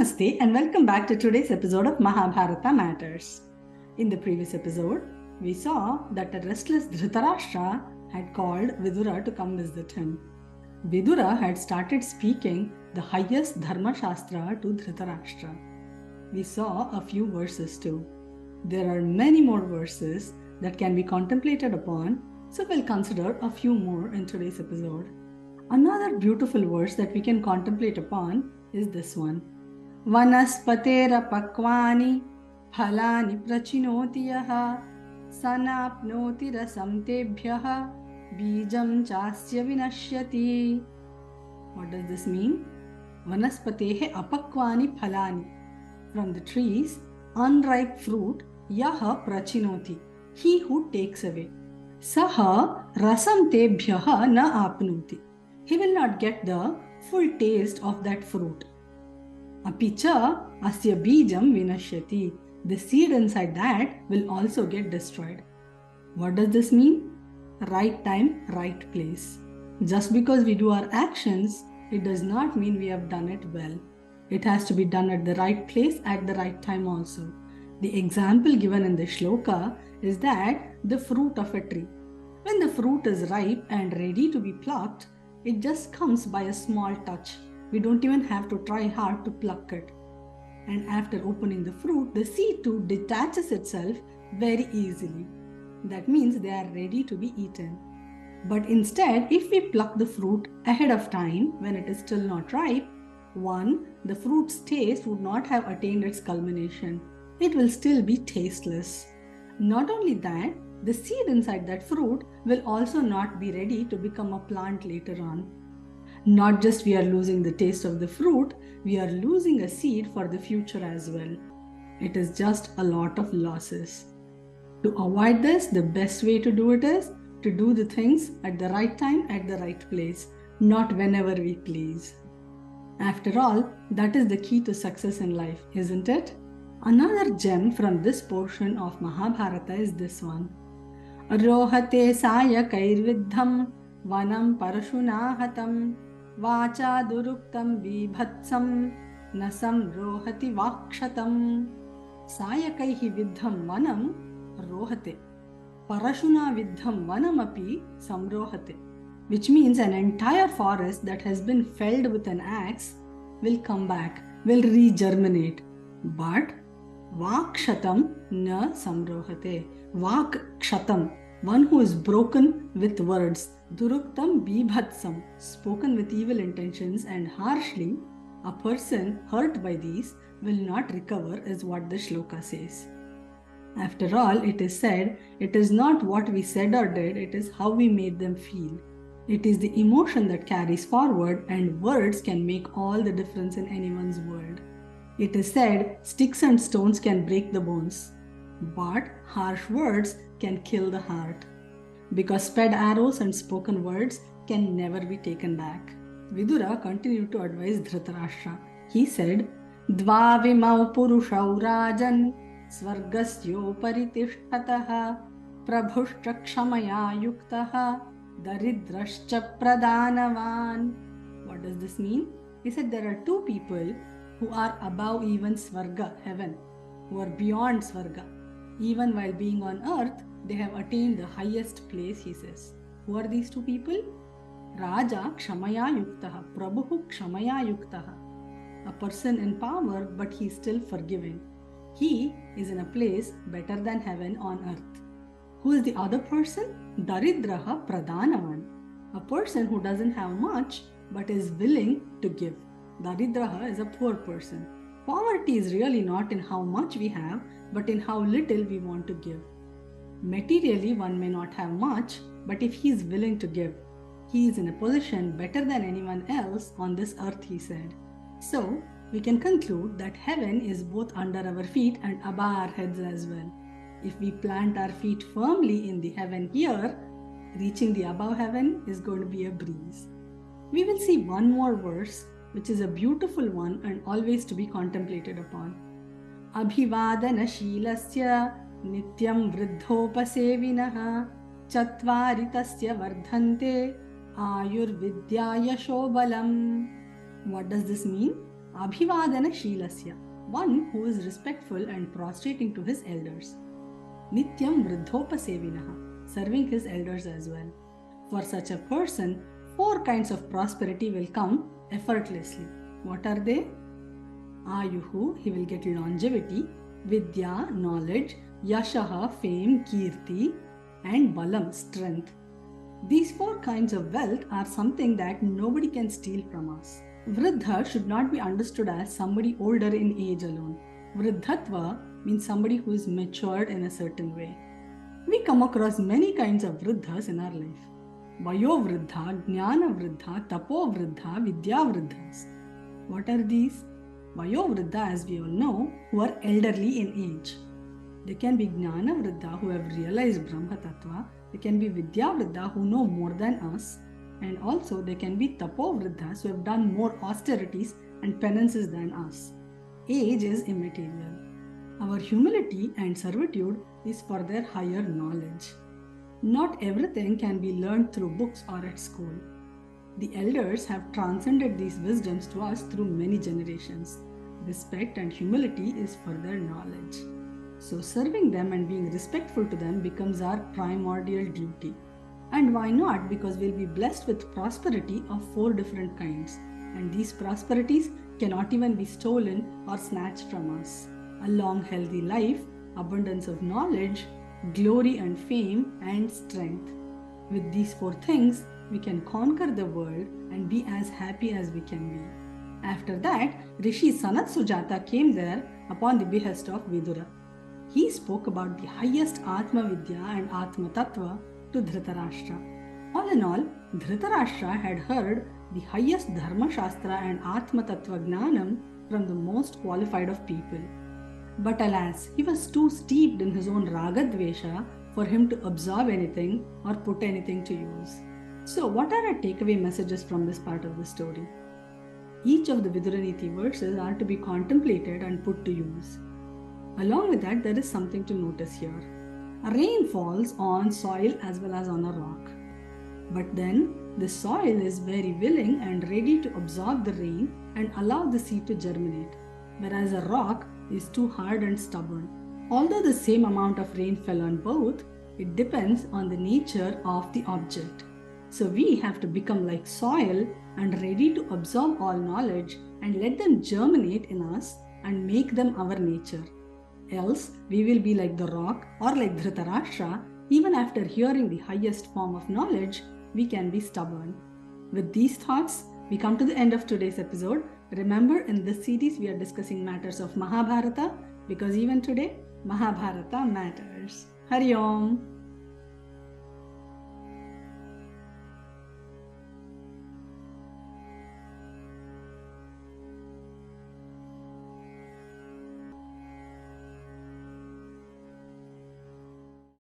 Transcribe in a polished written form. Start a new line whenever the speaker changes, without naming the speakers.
Namaste and welcome back to today's episode of Mahabharata Matters. In the previous episode, we saw that a restless Dhritarashtra had called Vidura to come visit him. Vidura had started speaking the highest Dharma Shastra to Dhritarashtra. We saw a few verses too. There are many more verses that can be contemplated upon, so we'll consider a few more in today's episode. Another beautiful verse that we can contemplate upon is this one. Vanaspatera pakvani phalani prachinoti yaha sanapnoti rasam tebhyaha bijam chasya vinashyati. What does this mean? Vanaspatehe apakvani phalani. From the trees, unripe fruit, yaha prachinoti. He who takes away. Saha rasam tebhyaha na apnoti. He will not get the full taste of that fruit. Apicha asya bijam vinashyati. The seed inside that will also get destroyed. What does this mean? Right time, right place. Just because we do our actions, it does not mean we have done it well. It has to be done at the right place at the right time also. The example given in the shloka is that the fruit of a tree. When the fruit is ripe and ready to be plucked, it just comes by a small touch. We don't even have to try hard to pluck it. And after opening the fruit, the seed too detaches itself very easily. That means they are ready to be eaten. But instead, if we pluck the fruit ahead of time when it is still not ripe, one, the fruit's taste would not have attained its culmination. It will still be tasteless. Not only that, the seed inside that fruit will also not be ready to become a plant later on. Not just we are losing the taste of the fruit, we are losing a seed for the future as well. It is just a lot of losses. To avoid this, the best way to do it is to do the things at the right time, at the right place, not whenever we please. After all, that is the key to success in life, isn't it? Another gem from this portion of Mahabharata is this one. Rohate sayakairvidham vanam parashunahatam vacha duruktam vibhatsam nasam rohati vakshatam. Sayakaihi vidham vanam rohate parashuna vidham vanam api samrohate, which means an entire forest that has been felled with an axe will come back, will regerminate. But vakshatam na samrohate. Vakshatam, one who is broken with words. Duruktam bibhatsam, spoken with evil intentions and harshly, a person hurt by these will not recover, is what the shloka says. After all, it is said, it is not what we said or did, it is how we made them feel. It is the emotion that carries forward, and words can make all the difference in anyone's world. It is said, sticks and stones can break the bones, but harsh words can kill the heart. Because sped arrows and spoken words can never be taken back. Vidura continued to advise Dhritarashtra. He said, Dvavimau purushau rajan svargasyo paritishthataha prabhushcha kshamaya yuktaha daridrascha pradanavan. What does this mean? He said there are two people who are above even Svarga, heaven, who are beyond Svarga. Even while being on earth, they have attained the highest place, he says. Who are these two people? Raja Kshamaya Yuktaha, Prabhu Kshamaya Yuktaha. A person in power, but he is still forgiving. He is in a place better than heaven on earth. Who is the other person? Daridraha Pradanavan. A person who doesn't have much, but is willing to give. Daridraha is a poor person. Poverty is really not in how much we have, but in how little we want to give. Materially, one may not have much, but if he is willing to give, he is in a position better than anyone else on this earth, he said. So, we can conclude that heaven is both under our feet and above our heads as well. If we plant our feet firmly in the heaven here, reaching the above heaven is going to be a breeze. We will see one more verse, which is a beautiful one and always to be contemplated upon. Abhivadana Shilasya Nityam Vriddhopasevinaha Chatvari Tasya Vardhante Ayurvidyaya Shobalam. What does this mean? Abhivadana Shilasya, one who is respectful and prostrating to his elders. Nityam Vruddhopasevinaha, serving his elders as well. For such a person, 4 kinds of prosperity will come effortlessly. What are they? Ayuhu, he will get longevity, Vidya, knowledge, Yashaha, fame, Kirti, and Balam, strength. These 4 kinds of wealth are something that nobody can steal from us. Vriddha should not be understood as somebody older in age alone. Vriddhatva means somebody who is matured in a certain way. We come across many kinds of vriddhas in our life. Vayo vriddha, Jnana vriddha, Tapo vriddha, Vidya vriddhas. What are these? Vayo vriddha, as we all know, who are elderly in age. They can be Jnana vriddha, who have realized Brahma Tattva. They can be Vidya vriddha, who know more than us. And also they can be Tapo vriddhas, who have done more austerities and penances than us. Age is immaterial. Our humility and servitude is for their higher knowledge. Not everything can be learned through books or at school. The elders have transcended these wisdoms to us through many generations. Respect and humility is for their knowledge. So serving them and being respectful to them becomes our primordial duty. And why not? Because we'll be blessed with prosperity of 4 different kinds. And these prosperities cannot even be stolen or snatched from us. A long healthy life, abundance of knowledge, glory and fame, and strength. With these 4 things, we can conquer the world and be as happy as we can be. After that, Rishi Sanat Sujata came there upon the behest of Vidura. He spoke about the highest Atma Vidya and Atma Tattva to Dhritarashtra. All in all, Dhritarashtra had heard the highest Dharma Shastra and Atma Tattva Gnanam from the most qualified of people. But alas, he was too steeped in his own Ragadvesha for him to absorb anything or put anything to use. So what are our takeaway messages from this part of the story? Each of the Vidura Nīti verses are to be contemplated and put to use. Along with that, there is something to notice here. Rain falls on soil as well as on a rock. But then, the soil is very willing and ready to absorb the rain and allow the seed to germinate, whereas a rock is too hard and stubborn. Although the same amount of rain fell on both, it depends on the nature of the object. So we have to become like soil and ready to absorb all knowledge and let them germinate in us and make them our nature. Else, we will be like the rock or like Dhritarashtra. Even after hearing the highest form of knowledge, we can be stubborn. With these thoughts, we come to the end of today's episode. Remember, in this series, we are discussing matters of Mahabharata because even today, Mahabharata matters. Hari Om.